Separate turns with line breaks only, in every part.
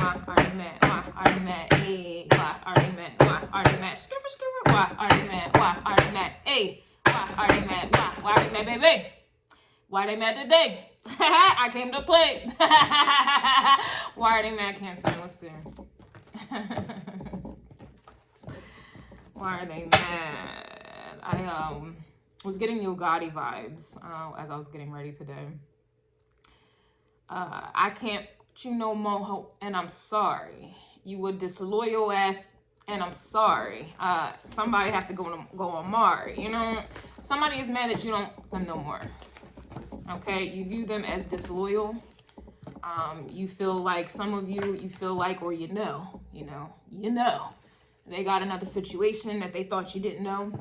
why, already mad, why, already mad, hey, why, already mad, why, already mad, skipper, skipper, why, already mad, why, already mad, hey, why, already mad, why, already mad, baby. Why they mad today? I came to play. Why are they mad, Cancer? Let's see. Why are they mad? I was getting Yo Gotti vibes as I was getting ready today. I can't put you no more, and I'm sorry. You were disloyal ass, and I'm sorry. Somebody have to go on Mars. You know, somebody is mad that you don't want them no more. Okay, you view them as disloyal. You feel like some of you feel like, or you know, they got another situation that they thought you didn't know.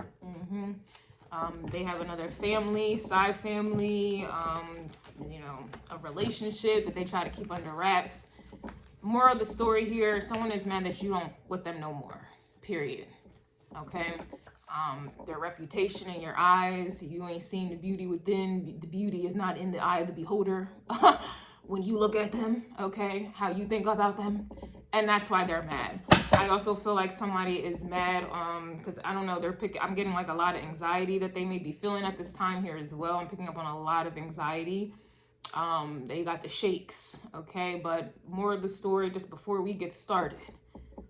They have another family, side family, you know, a relationship that they try to keep under wraps. Moral of the story here, someone is mad that you don't with them no more, period. Okay? Their reputation in your eyes, you ain't seen the beauty within. The beauty is not in the eye of the beholder when you look at them, okay? How you think about them. And that's why they're mad. I also feel like somebody is mad because I don't know, I'm getting like a lot of anxiety that they may be feeling at this time here as well. I'm picking up on a lot of anxiety. They got the shakes, okay? But more of the story, just before we get started,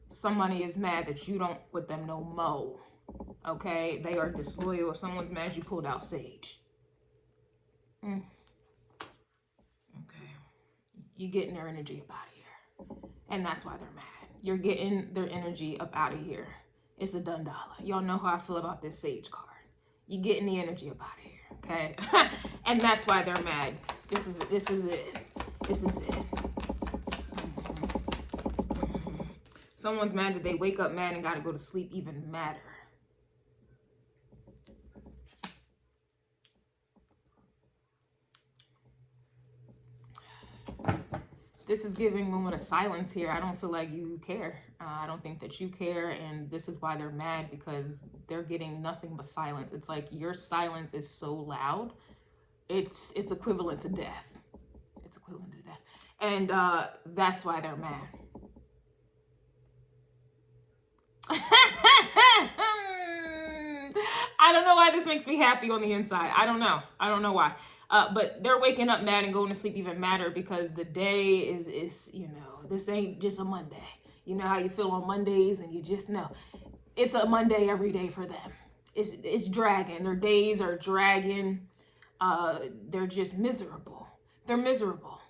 somebody is mad that you don't with them no mo. Okay, they are disloyal. Someone's mad you pulled out sage. Okay, you're getting their energy up out of here, and that's why they're mad. You're getting their energy up out of here. It's a done dollar. Y'all know how I feel about this sage card. You're getting the energy up out of here, okay? And that's why they're mad. This is it. This is it. Someone's mad that they wake up mad and got to go to sleep even madder. This is giving moment of silence here. I don't feel like you care. I don't think that you care, and this is why they're mad, because they're getting nothing but silence. It's like your silence is so loud. It's equivalent to death. It's equivalent to death. And that's why they're mad. I don't know why this makes me happy on the inside. I don't know why. But they're waking up mad and going to sleep even madder because the day is, you know, this ain't just a Monday. You know how you feel on Mondays and you just know. It's a Monday every day for them. It's dragging. Their days are dragging. They're just miserable. They're miserable.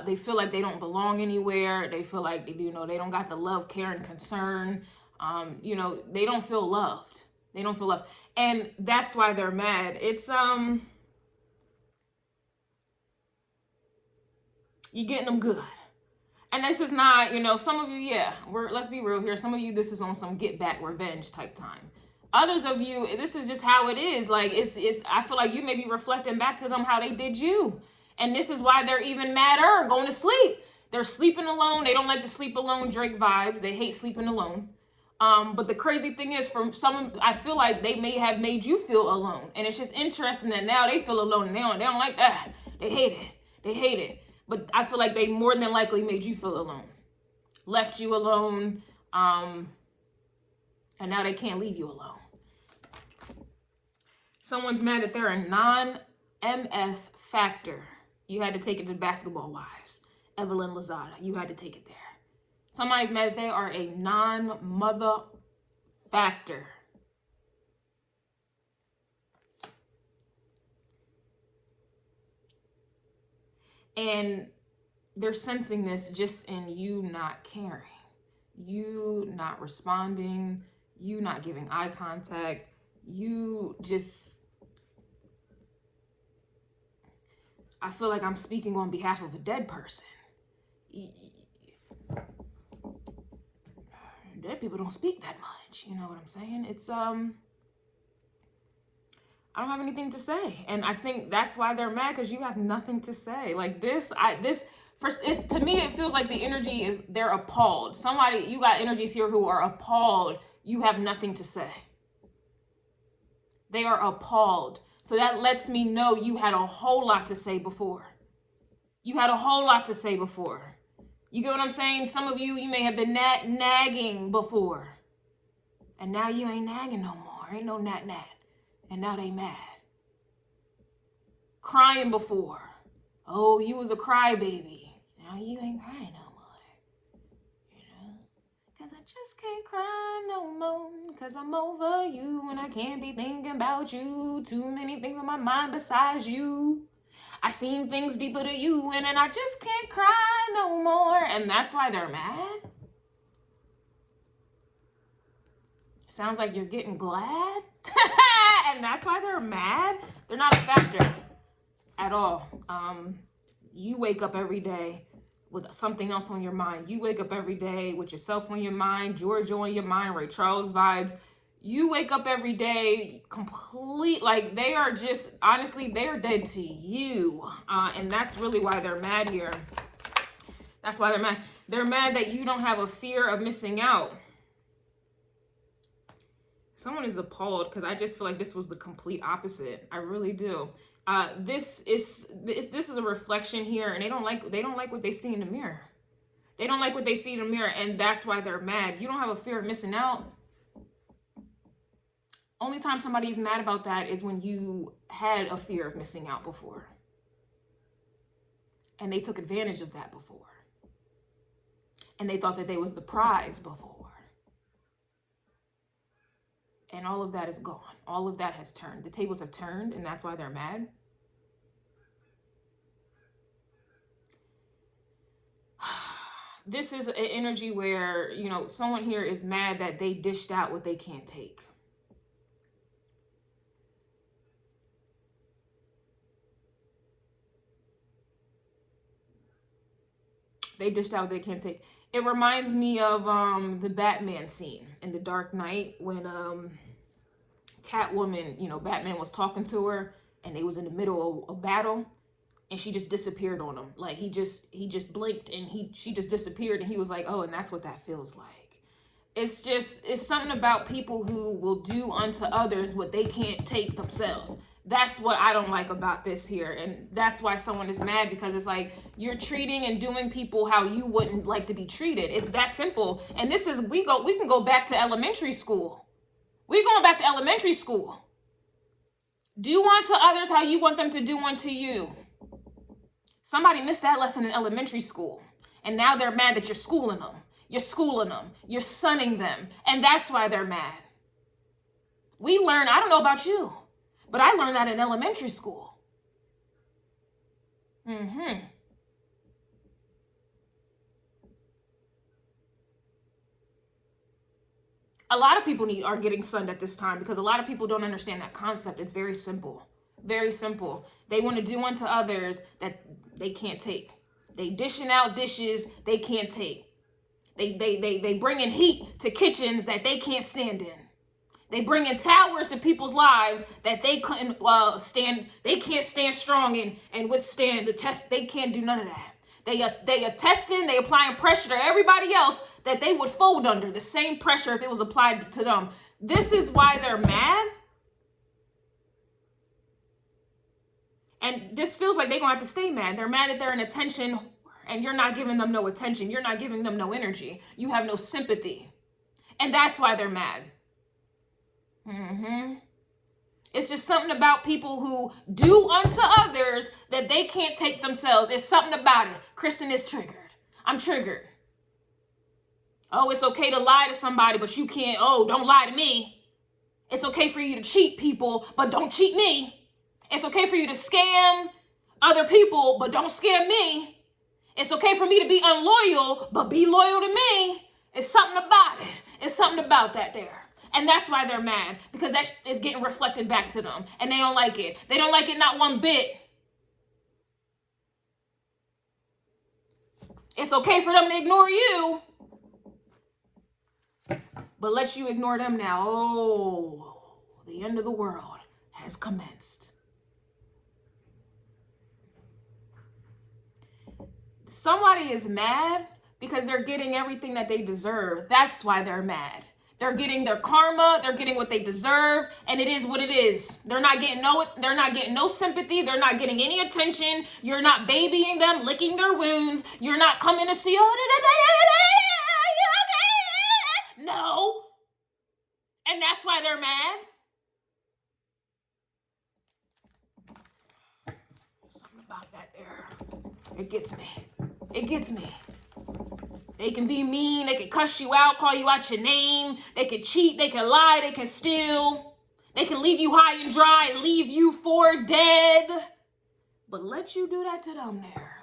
They feel like they don't belong anywhere. They feel like, you know, they don't got the love, care, and concern. You know, they don't feel loved. They don't feel loved. And that's why they're mad. It's, you're getting them good. And this is not, you know, some of you, yeah, let's be real here. Some of you, this is on some get back revenge type time. Others of you, this is just how it is. Like, I feel like you may be reflecting back to them how they did you. And this is why they're even madder, going to sleep. They're sleeping alone. They don't like to sleep alone, Drake vibes. They hate sleeping alone. But the crazy thing is, from some, I feel like they may have made you feel alone. And it's just interesting that now they feel alone and they don't like that. They hate it. They hate it. But I feel like they more than likely made you feel alone. Left you alone. And now they can't leave you alone. Someone's mad that they're a non-MF factor. You had to take it to Basketball Wives. Evelyn Lozada, you had to take it there. Somebody's mad that they are a non-mother factor. And they're sensing this just in you not caring, you not responding, you not giving eye contact, you just, I feel like I'm speaking on behalf of a dead person. Dead people don't speak that much, you know what I'm saying? It's, I don't have anything to say. And I think that's why they're mad, because you have nothing to say. Like to me, it feels like the energy is, they're appalled. Somebody, you got energies here who are appalled. You have nothing to say. They are appalled. So that lets me know you had a whole lot to say before. You had a whole lot to say before. You get what I'm saying? Some of you may have been nagging before. And now you ain't nagging no more. Ain't no nat. And now they mad. Crying before. Oh, you was a crybaby. Now you ain't crying no more. You know? Because I just can't cry no more. Because I'm over you and I can't be thinking about you. Too many things on my mind besides you. I seen things deeper to you and then I just can't cry no more. And that's why they're mad. Sounds like you're getting glad. And that's why they're mad. They're not a factor at all. You wake up every day with something else on your mind. You wake up every day with yourself on your mind, Georgia on your mind, Ray Charles vibes. You wake up every day complete, like they are just, honestly, they are dead to you. And that's really why they're mad here. That's why they're mad. They're mad that you don't have a fear of missing out. Someone is appalled because I just feel like this was the complete opposite. I really do. This is a reflection here, and they don't like what they see in the mirror. They don't like what they see in the mirror, and that's why they're mad. You don't have a fear of missing out. Only time somebody's mad about that is when you had a fear of missing out before. And they took advantage of that before. And they thought that they was the prize before. And all of that is gone. All of that has turned. The tables have turned, and that's why they're mad. This is an energy where, you know, someone here is mad that they dished out what they can't take. They dished out what they can't take. It reminds me of the Batman scene in The Dark Knight when Catwoman, you know, Batman was talking to her and they was in the middle of a battle and she just disappeared on him. Like he just blinked and she just disappeared and he was like, oh, and that's what that feels like. It's something about people who will do unto others what they can't take themselves. That's what I don't like about this here. And that's why someone is mad, because it's like you're treating and doing people how you wouldn't like to be treated. It's that simple. And this is, we can go back to elementary school. We're going back to elementary school. Do unto others how you want them to do unto you. Somebody missed that lesson in elementary school. And now they're mad that you're schooling them. You're schooling them. You're sunning them. And that's why they're mad. We learn, I don't know about you, but I learned that in elementary school. A lot of people are getting sunned at this time because a lot of people don't understand that concept. It's very simple. Very simple. They want to do unto others that they can't take. They dishing out dishes they can't take. They bringing heat to kitchens that they can't stand in. They bring in towers to people's lives that they couldn't stand. They can't stand strong and withstand the test. They can't do none of that. They are testing. They applying pressure to everybody else that they would fold under the same pressure if it was applied to them. This is why they're mad. And this feels like they're gonna have to stay mad. They're mad that they're in attention and you're not giving them no attention. You're not giving them no energy. You have no sympathy. And that's why they're mad. It's just something about people who do unto others that they can't take themselves. There's something about it. Kristen is triggered. I'm triggered. Oh, it's okay to lie to somebody, but you can't. Oh, don't lie to me. It's okay for you to cheat people, but don't cheat me. It's okay for you to scam other people, but don't scam me. It's okay for me to be unloyal, but be loyal to me. It's something about it. It's something about that there. And that's why they're mad, because that is getting reflected back to them. And they don't like it. They don't like it not one bit. It's okay for them to ignore you, but let you ignore them now. Oh, the end of the world has commenced. Somebody is mad because they're getting everything that they deserve. That's why they're mad. They're getting their karma. They're getting what they deserve, and it is what it is. They're not getting no sympathy. They're not getting any attention. You're not babying them, licking their wounds. You're not coming to see, no. And that's why they're mad. Something about that there. It gets me. It gets me. They can be mean. They can cuss you out, call you out your name. They can cheat. They can lie. They can steal. They can leave you high and dry and leave you for dead. But let you do that to them there.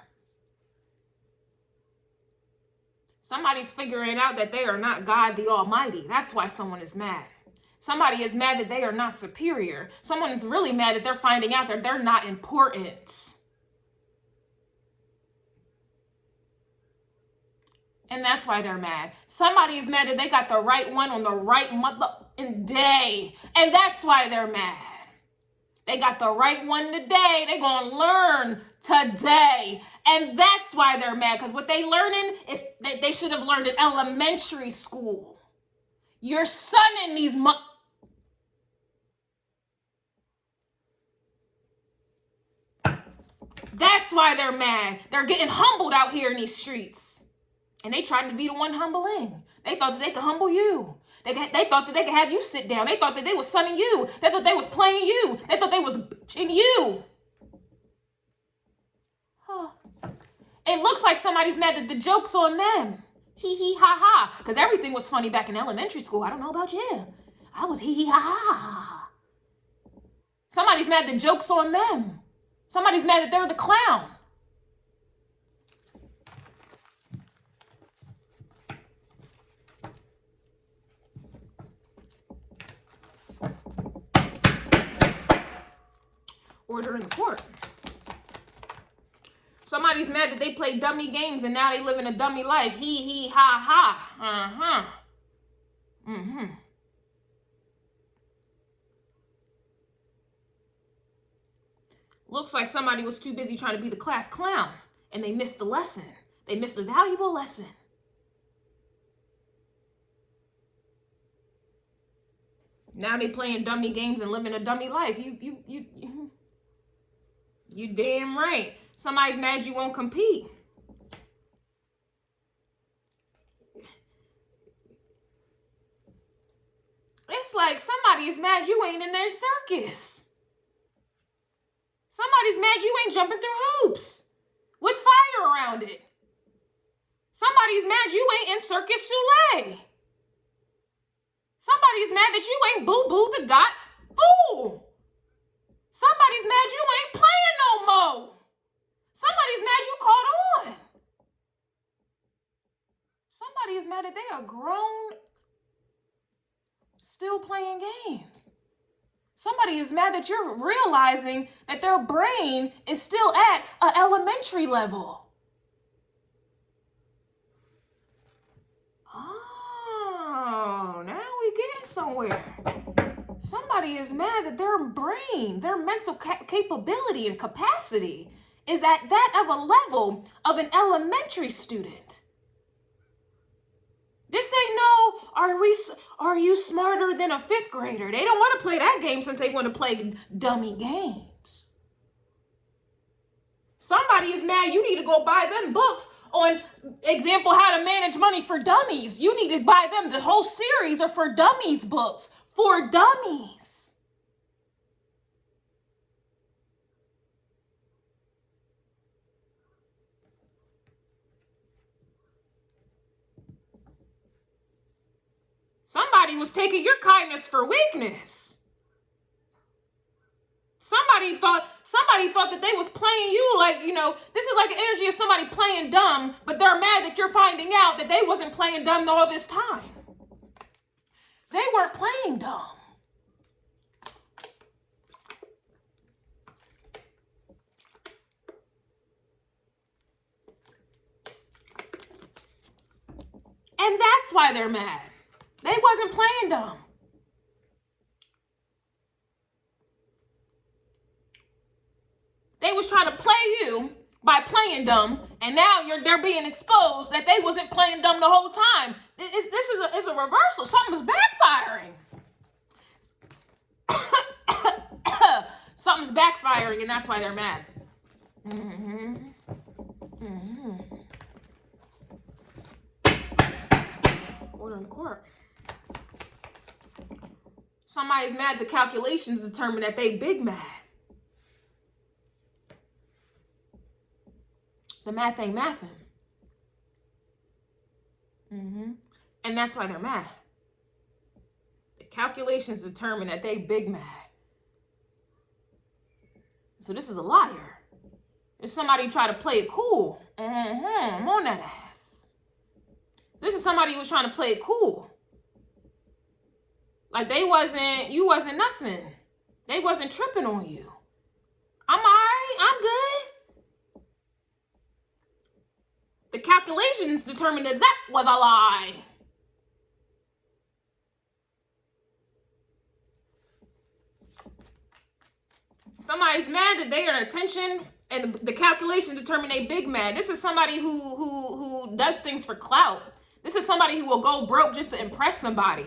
Somebody's figuring out that they are not God the Almighty. That's why someone is mad. Somebody is mad that they are not superior. Someone is really mad that they're finding out that they're not important. And that's why they're mad. Somebody is mad that they got the right one on the right month and day. And that's why they're mad. They got the right one today. They're going to learn today. And that's why they're mad. Because what they learning is they should have learned in elementary school. Your son in these That's why they're mad. They're getting humbled out here in these streets. And they tried to be the one humbling. They thought that they could humble you. They thought that they could have you sit down. They thought that they was sunning you. They thought they was playing you. They thought they was bitching you. Huh. It looks like somebody's mad that the joke's on them. Hee hee ha ha. Because everything was funny back in elementary school. I don't know about you. I was hee hee ha ha. Somebody's mad the joke's on them. Somebody's mad that they're the clown. Order in the court. Somebody's mad that they play dummy games and now they live in a dummy life. Hee hee ha ha. Looks like somebody was too busy trying to be the class clown and they missed the lesson. They missed a valuable lesson. Now they playing dummy games and living a dummy life. You damn right. Somebody's mad you won't compete. It's like somebody is mad you ain't in their circus. Somebody's mad you ain't jumping through hoops with fire around it. Somebody's mad you ain't in Circus Soleil. Somebody's mad that you ain't boo-boo the got fool. Somebody's mad you ain't playing no more. Somebody's mad you caught on. Somebody is mad that they are grown, still playing games. Somebody is mad that you're realizing that their brain is still at an elementary level. Oh, now we getting somewhere. Somebody is mad that their brain, their mental capability and capacity is at that of a level of an elementary student. This ain't no, are you smarter than a fifth grader? They don't want to play that game since they want to play dummy games. Somebody is mad you need to go buy them books on example how to manage money for dummies. You need to buy them the whole series of For Dummies books for dummies. Somebody was taking your kindness for weakness. Somebody thought that they was playing you like, this is like an energy of somebody playing dumb, but they're mad that you're finding out that they wasn't playing dumb all this time. They weren't playing dumb. And that's why they're mad. They wasn't playing dumb. They was trying to play you by playing dumb, and now they're being exposed that they wasn't playing dumb the whole time. This is a reversal. Something was backfiring. Something's backfiring, and that's why they're mad. Order in court. Somebody's mad the calculations determine that they big mad. The math ain't mathin'. And that's why they're mad. The calculations determine that they big mad. So this is a liar. If somebody try to play it cool, I'm on that ass. This is somebody who was trying to play it cool. Like you wasn't nothing. They wasn't tripping on you. I'm all right, I'm good. The calculations determined that was a lie. Somebody's mad that they are attention, and the calculations determine they big mad. This is somebody who does things for clout. This is somebody who will go broke just to impress somebody.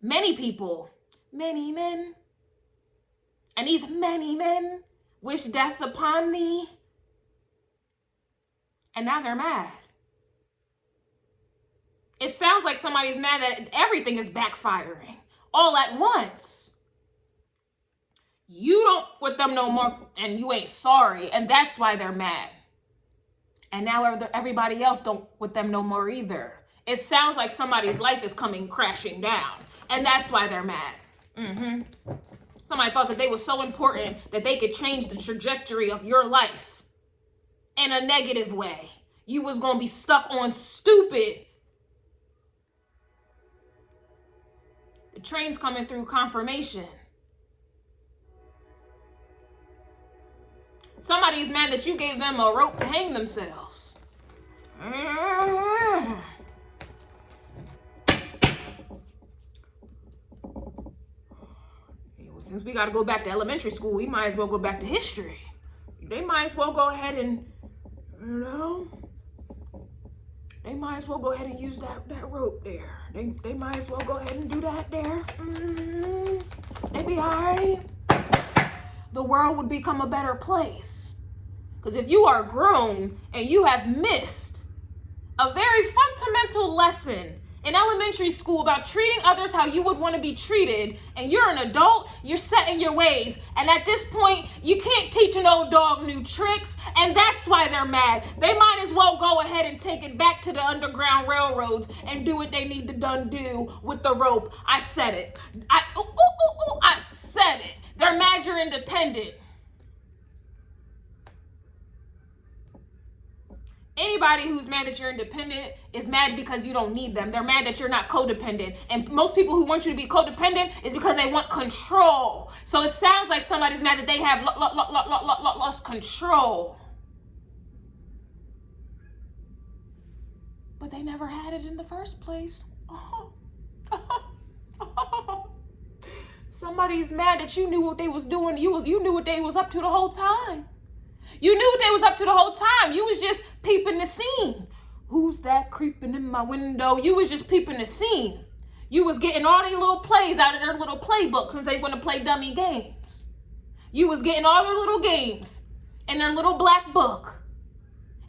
Many people, many men, and these many men wish death upon thee. And now they're mad. It sounds like somebody's mad that everything is backfiring all at once. You don't with them no more, and you ain't sorry, and that's why they're mad. And now everybody else don't with them no more either. It sounds like somebody's life is coming crashing down, and that's why they're mad. Somebody thought that they were so important that they could change the trajectory of your life in a negative way. You was gonna be stuck on stupid. The train's coming through confirmation. Somebody's mad that you gave them a rope to hang themselves. Since we got to go back to elementary school, we might as well go back to history. They might as well go ahead and, they might as well go ahead and use that rope there. They might as well go ahead and do that there. They be all right. The world would become a better place. Because if you are grown and you have missed a very fundamental lesson in elementary school about treating others how you would want to be treated, and you're an adult, you're set in your ways, and at this point, you can't teach an old dog new tricks, and that's why they're mad. They might as well go ahead and take it back to the Underground Railroads and do what they need to do with the rope. I said it. I said it. They're mad you're independent. Anybody who's mad that you're independent is mad because you don't need them. They're mad that you're not codependent. And most people who want you to be codependent is because they want control. So it sounds like somebody's mad that they have lost control. But they never had it in the first place. Somebody's mad that you knew what they was doing. You knew what they was up to the whole time. You knew what they was up to the whole time. You was just peeping the scene. Who's that creeping in my window? You was just peeping the scene. You was getting all these little plays out of their little playbook since they want to play dummy games. You was getting all their little games in their little black book,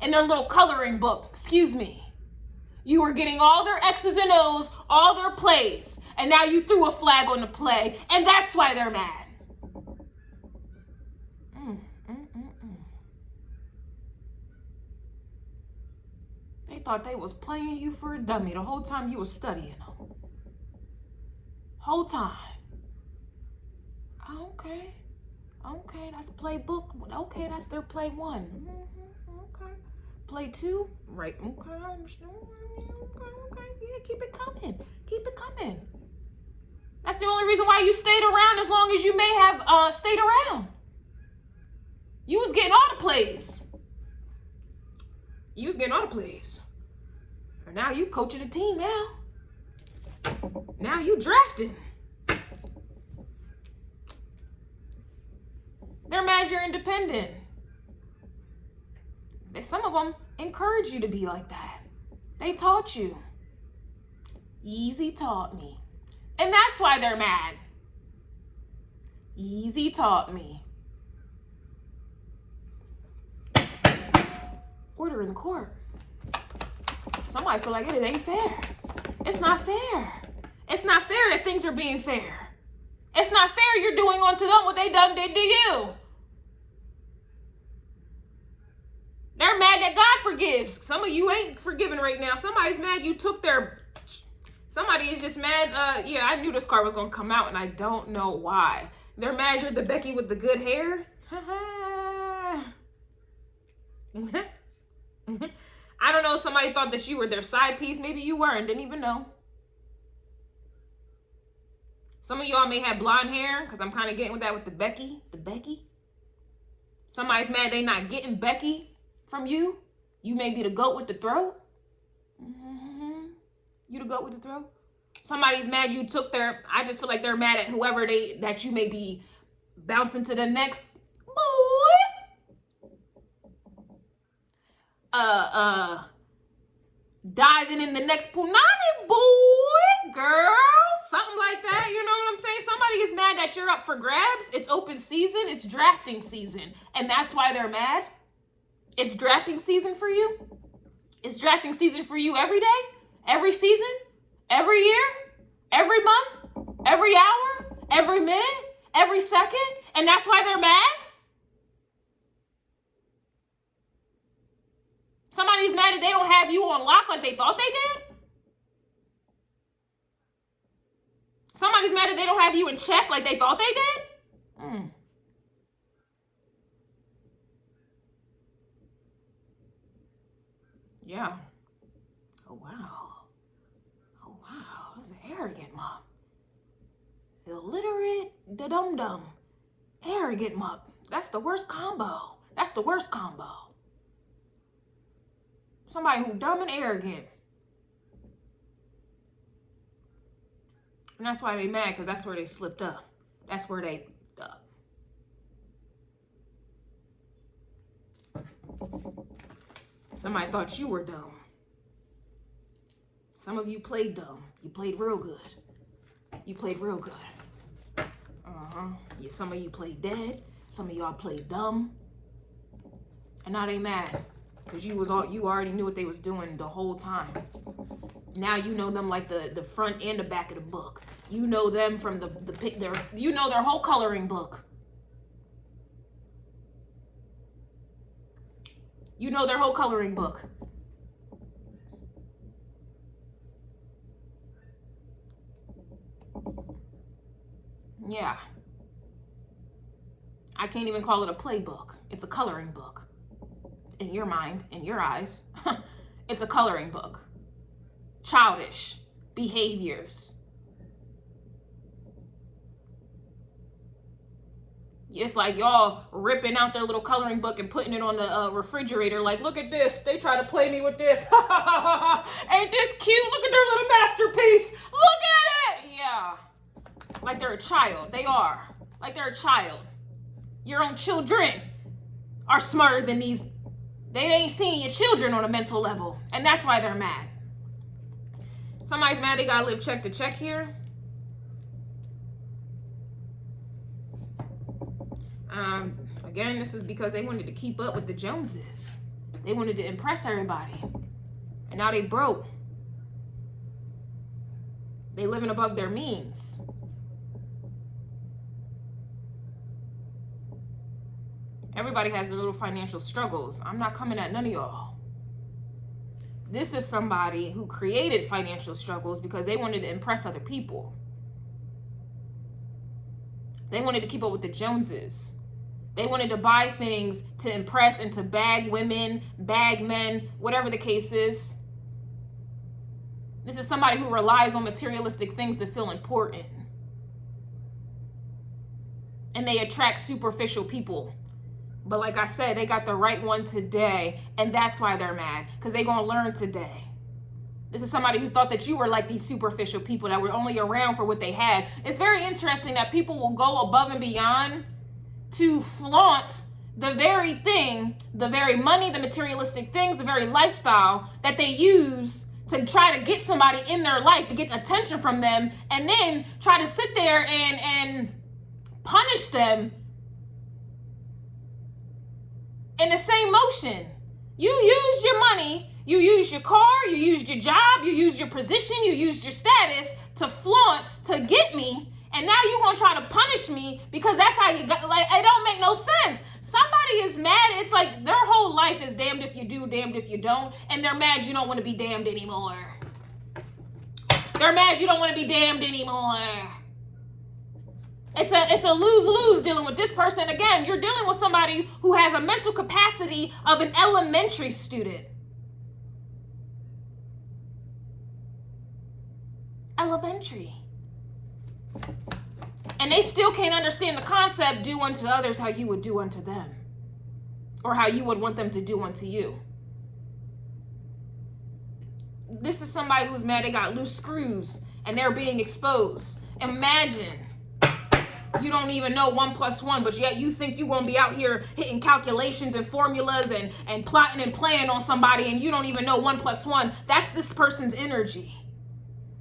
in their little coloring book, excuse me. You were getting all their X's and O's, all their plays, and now you threw a flag on the play, and that's why they're mad. They thought they was playing you for a dummy the whole time you was studying them. Whole time. Okay, that's playbook. Okay, that's their play one. Okay. Play two, right? Okay, I understand. Okay, yeah, keep it coming. Keep it coming. That's the only reason why you stayed around as long as you may have stayed around. You was getting all the plays. You was getting all the plays. And now you coaching a team now. Now you drafting. They're mad you're independent. Some of them encourage you to be like that. They taught you. Easy taught me. And that's why they're mad. Easy taught me. Order in the court. Somebody feel like it ain't fair. It's not fair. It's not fair that things are being fair. It's not fair you're doing unto them what they done did to you. They're mad that God forgives. Some of you ain't forgiving right now. Somebody's mad you took their... Somebody is just mad. Yeah, I knew this card was going to come out, and I don't know why. They're mad you're the Becky with the good hair. I don't know. Somebody thought that you were their side piece. Maybe you were and didn't even know. Some of y'all may have blonde hair, because I'm kind of getting with that with the Becky. The Becky. Somebody's mad they not getting Becky from you. You may be the goat with the throat. You the goat with the throat. Somebody's mad you took their... I just feel like they're mad at whoever that you may be bouncing to the next... diving in the next punani, boy, girl, something like that. You know what I'm saying? Somebody is mad that you're up for grabs. It's open season. It's drafting season. And that's why they're mad. It's drafting season for you. It's drafting season for you every day, every season, every year, every month, every hour, every minute, every second. And that's why they're mad. Somebody's mad that they don't have you on lock like they thought they did. Somebody's mad that they don't have you in check like they thought they did. Yeah. Oh, wow. Oh, wow. This is an arrogant mom. Illiterate, the dum-dum. Arrogant mom. That's the worst combo. That's the worst combo. Somebody who dumb and arrogant. And that's why they mad, because that's where they slipped up. That's where they Somebody thought you were dumb. Some of you played dumb. You played real good. You played real good. Yeah, some of you played dead. Some of y'all played dumb. And now they mad. Because you already knew what they was doing the whole time. Now you know them like the front and the back of the book. You know them from you know their whole coloring book. You know their whole coloring book. Yeah. I can't even call it a playbook. It's a coloring book. In your mind, in your eyes, it's a coloring book. Childish behaviors. It's like y'all ripping out their little coloring book and putting it on the refrigerator. Like, look at this. They try to play me with this. Ain't this cute? Look at their little masterpiece. Look at it. Yeah. Like they're a child. They are. Like they're a child. Your own children are smarter than these. They ain't seeing your children on a mental level. And that's why they're mad. Somebody's mad they gotta live check to check here. Again, this is because they wanted to keep up with the Joneses. They wanted to impress everybody. And now they broke. They living above their means. Everybody has their little financial struggles. I'm not coming at none of y'all. This is somebody who created financial struggles because they wanted to impress other people. They wanted to keep up with the Joneses. They wanted to buy things to impress and to bag women, bag men, whatever the case is. This is somebody who relies on materialistic things to feel important. And they attract superficial people. But like I said, they got the right one today, and that's why they're mad, because they're going to learn today. This is somebody who thought that you were like these superficial people that were only around for what they had. It's very interesting that people will go above and beyond to flaunt the very thing, the very money, the materialistic things, the very lifestyle that they use to try to get somebody in their life, to get attention from them, and then try to sit there and punish them in the same motion. You used your money, you used your car, you used your job, you used your position, you used your status to flaunt, to get me, and now you're gonna try to punish me because that's how you got, like, it don't make no sense. Somebody is mad, it's like their whole life is damned if you do, damned if you don't, and they're mad you don't want to be damned anymore. They're mad you don't want to be damned anymore. It's a lose-lose dealing with this person. Again, you're dealing with somebody who has a mental capacity of an elementary student. Elementary. And they still can't understand the concept, do unto others how you would do unto them. Or how you would want them to do unto you. This is somebody who's mad they got loose screws and they're being exposed. Imagine you don't even know 1 + 1, but yet you think you're gonna be out here hitting calculations and formulas and plotting and planning on somebody, and you don't even know 1 + 1. That's this person's energy.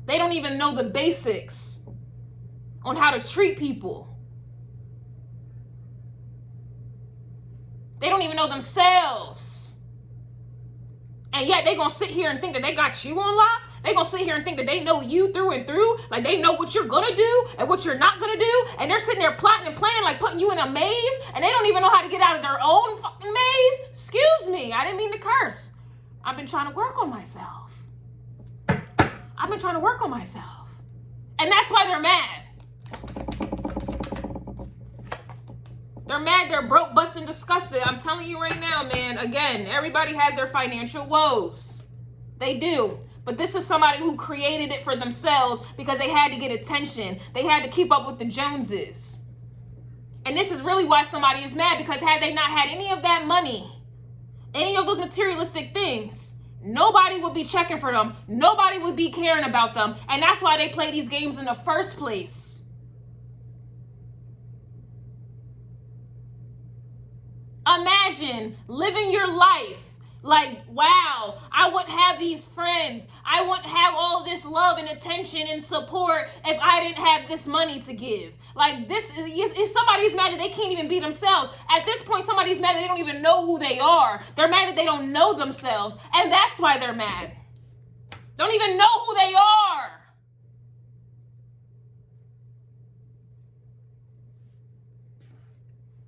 They don't even know the basics on how to treat people. They don't even know themselves. And yet they gonna sit here and think that they got you on lock. They gonna sit here and think that they know you through and through. Like they know what you're gonna do and what you're not gonna do. And they're sitting there plotting and planning, like putting you in a maze. And they don't even know how to get out of their own fucking maze. Excuse me, I didn't mean to curse. I've been trying to work on myself. I've been trying to work on myself. And that's why they're mad. They're mad, they're broke, busting, disgusted. I'm telling you right now, man. Again, everybody has their financial woes. They do. But this is somebody who created it for themselves because they had to get attention. They had to keep up with the Joneses. And this is really why somebody is mad, because had they not had any of that money, any of those materialistic things, nobody would be checking for them. Nobody would be caring about them. And that's why they play these games in the first place. Imagine living your life like, wow, I wouldn't have these friends. I wouldn't have all this love and attention and support if I didn't have this money to give. Like this is somebody's mad that they can't even be themselves. At this point, somebody's mad that they don't even know who they are. They're mad that they don't know themselves. And that's why they're mad. Don't even know who they are.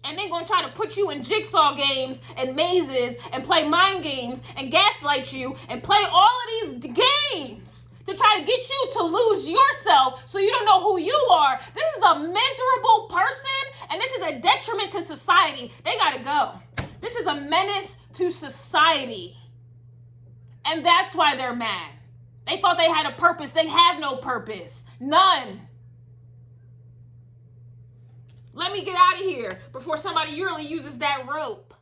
And they're going to try to put you in jigsaw games and mazes and play mind games and gaslight you and play all of these games to try to get you to lose yourself so you don't know who you are. This is a miserable person, and this is a detriment to society. They got to go. This is a menace to society. And that's why they're mad. They thought they had a purpose. They have no purpose. None. Let me get out of here before somebody really uses that rope.